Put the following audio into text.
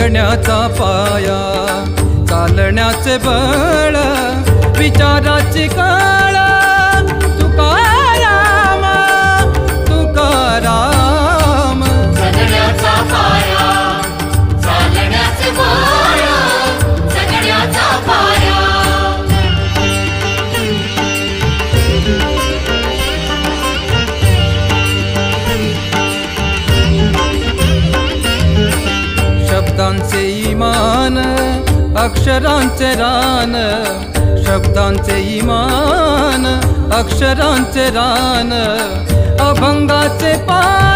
जगण्याचा पाया, चालण्याचे बळ, विचाराची कळ, तुकाराम तुकाराम. जगण्याचा पाया, चालण्याचे बळ, जगण्याचा पाया. शब्दांचे इमान, अक्षरांचे रान, शब्दांचे इमान, अक्षरांचे रान, अभंगाचे पान.